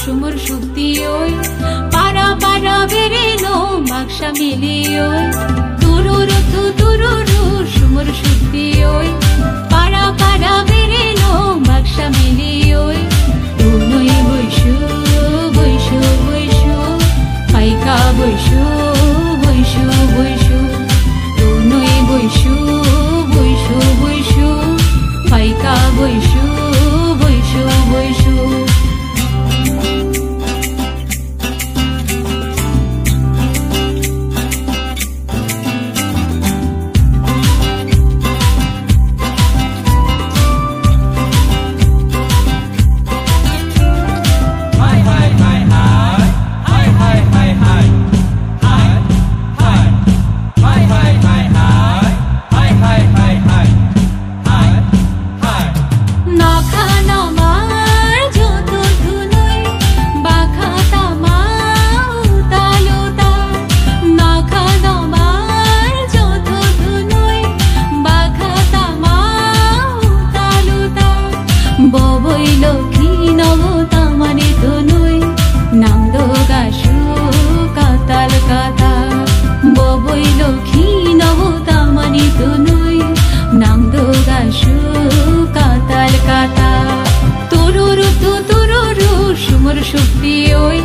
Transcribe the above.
সুমর শক্তি ওই পারা পারা বেরেনো বাক্সা মিলি ওই তুরুরু সুমর শক্তি ওই পারা পারা বেরেনো বাক্সা মিলি ওই তুই বৈশু বৈশু বৈশু পাইকা বৈশু বৈশু বৈশু তুই বৈশু বৈশু বৈশু পাইকা বৈশু বৈশু বৈশু শক্তি ওই